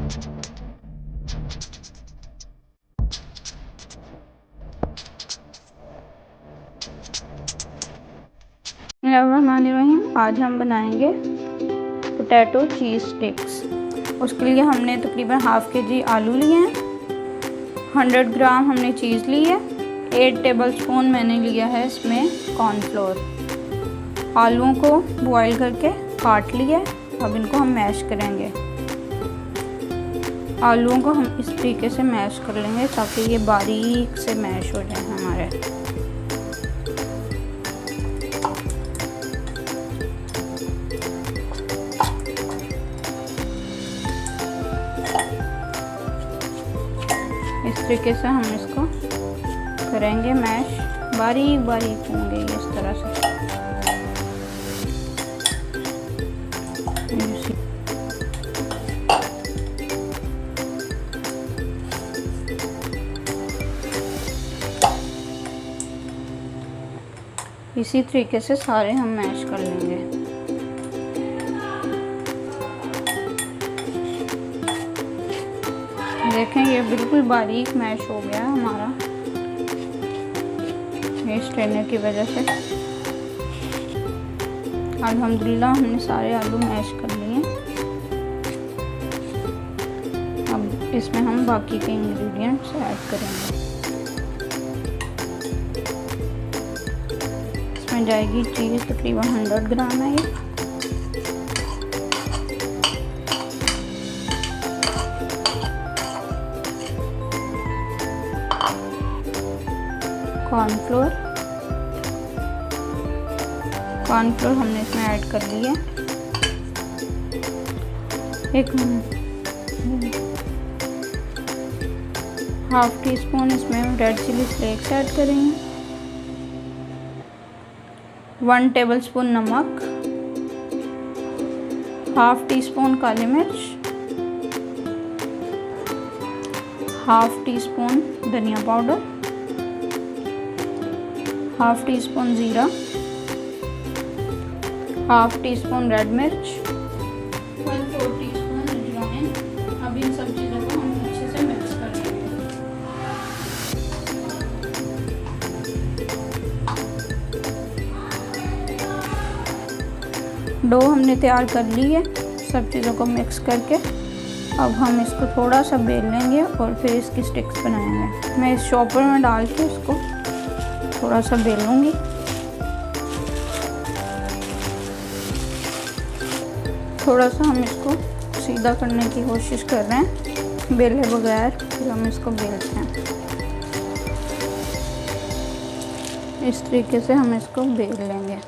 बिस्मिल्लाहिर्रहमानिर्रहीम। आज हम बनाएंगे पोटैटो चीज़ स्टिक्स। उसके लिए हमने तकरीबन हाफ़ केजी आलू लिए हैं, 100 ग्राम हमने चीज़ ली है, 8 टेबलस्पून मैंने लिया है इसमें कॉर्नफ्लोर। आलूओं को बॉईल करके काट लिया। अब इनको हम मैश करेंगे। आलूओं को हम इस तरीके से मैश कर लेंगे ताकि ये बारीक से मैश हो जाए हमारे। इस तरीके से हम इसको करेंगे मैश, बारीक बारीक होंगे इस तरह से। इसी तरीके से सारे हम मैश कर लेंगे। देखें ये बिल्कुल बारीक मैश हो गया हमारा, ये स्ट्रेनर की वजह से। अल्हम्दुलिल्लाह हमने सारे आलू मैश कर लिए। अब इसमें हम बाकी के इंग्रेडिएंट्स ऐड करेंगे। इसमें जाएगी चीज़, तकरीबन 100 ग्राम है ये। कॉर्नफ्लोर हमने इसमें ऐड कर लिया। एक हाफ टी स्पून इसमें रेड चिली फ्लेक्स ऐड करेंगे, 1 टेबलस्पून नमक, हाफ टी स्पून काली मिर्च, हाफ टी स्पून धनिया पाउडर, हाफ टी स्पून ज़ीरा, हाफ टी स्पून रेड मिर्च, 1/4 टी स्पून अजवाइन। अब इन सब चीज़ों को हम अच्छे से मिक्स कर लेंगे। डो हमने तैयार कर ली है सब चीज़ों को मिक्स करके। अब हम इसको थोड़ा सा बेल लेंगे और फिर इसकी स्टिक्स बनाएंगे। मैं इस चॉपर में डाल के इसको थोड़ा सा बेलूंगी। थोड़ा सा हम इसको सीधा करने की कोशिश कर रहे हैं बेले बगैर, फिर हम इसको बेलते हैं। इस तरीके से हम इसको बेल लेंगे।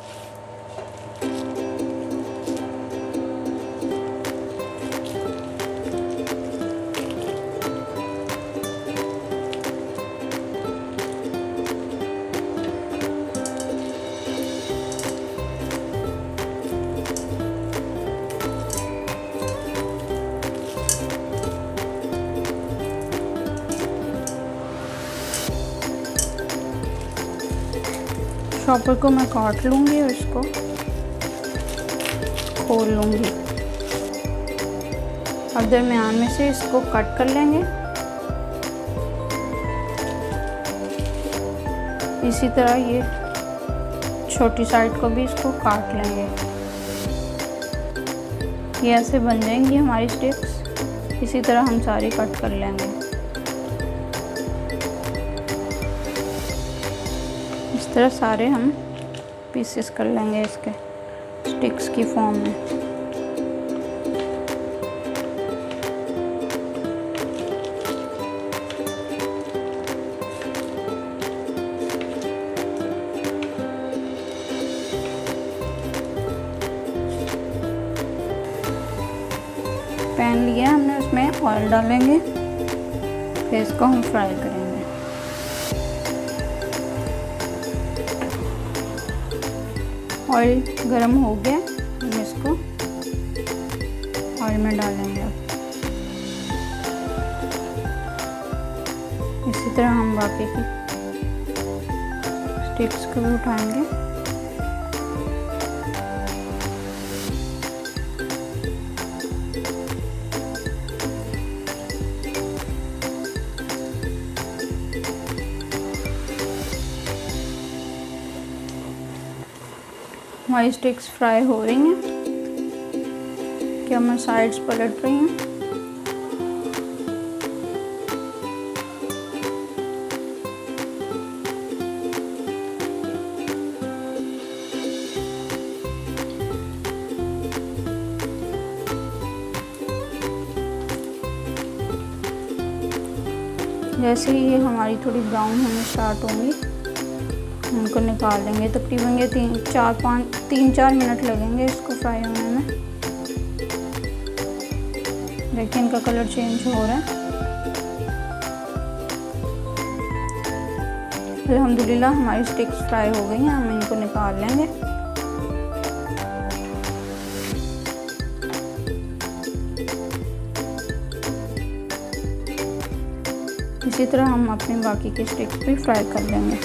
चॉपर को मैं काट लूँगी और इसको खोल लूँगी। अब दरमियान में से इसको कट कर लेंगे। इसी तरह ये छोटी साइड को भी इसको काट लेंगे। ये ऐसे बन जाएंगी हमारी स्टिक्स। इसी तरह हम सारी कट कर लेंगे। इस तरह सारे हम पीसेस कर लेंगे इसके स्टिक्स की फॉर्म में। पैन लिया हमने, उसमें ऑयल डालेंगे, फिर इसको हम फ्राई करेंगे। ऑयल गरम हो गया, हम इसको ऑयल में डालेंगे। इसी तरह हम बाकी की स्टिक्स को भी उठाएंगे। हमारी स्टिक्स फ्राई हो रही हैं कि मैं साइड्स पलट रही हूँ। जैसे ही ये हमारी थोड़ी ब्राउन होने स्टार्ट होंगी उनको निकाल लेंगे। तकरीबन ये 3-4 मिनट लगेंगे इसको फ्राई होने में। देखिए इनका कलर चेंज हो रहा है। अल्हम्दुलिल्लाह हमारी स्टिक्स फ्राई हो गई हैं, हम इनको निकाल लेंगे। इसी तरह हम अपने बाकी के स्टिक्स भी फ्राई कर लेंगे।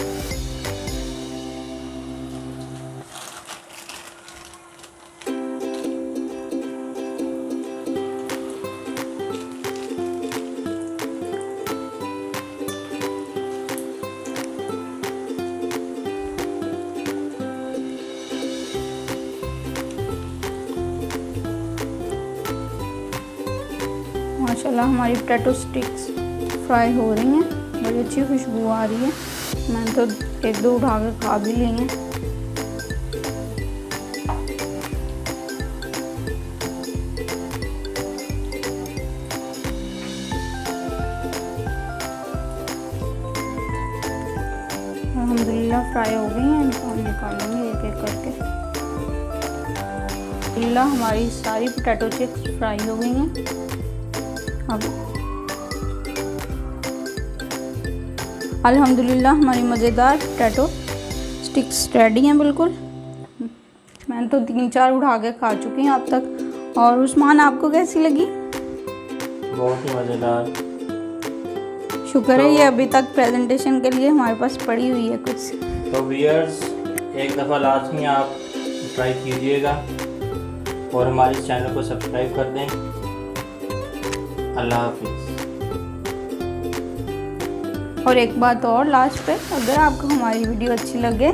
माशाल्लाह हमारी पोटैटो स्टिक्स फ्राई हो रही हैं, बड़ी अच्छी खुशबू आ रही है। मैंने तो 1-2 उठा कर खा भी ली हैं। अल्हम्दुलिल्लाह फ्राई हो गई हैं, इनको हम निकालेंगे एक एक करके। अल्हम्दुलिल्लाह हमारी सारी पोटैटो चिप्स फ्राई हो गई हैं। अब अल्हम्दुलिल्लाह हमारी मज़ेदार पोटैटो स्टिक्स रेडी हैं बिल्कुल। मैंने तो 3-4 उठा के खा चुकी हूँ अब तक। और उस्मान आपको कैसी लगी? बहुत ही मज़ेदार। शुक्र है ये अभी तक प्रेजेंटेशन के लिए हमारे पास पड़ी हुई है कुछ। तो व्यूअर्स एक दफ़ा लाजमी आप ट्राई कीजिएगा और हमारे चैनल को सब्सक्राइब कर दें। अल्लाह हाफिज़। और एक बात और लास्ट पे, अगर आपको हमारी वीडियो अच्छी लगे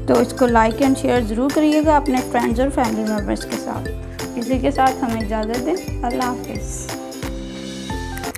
तो इसको लाइक एंड शेयर ज़रूर करिएगा अपने फ्रेंड्स और फैमिली मेम्बर्स के साथ। इसी के साथ हमें इजाज़त दें। अल्लाह हाफिज़।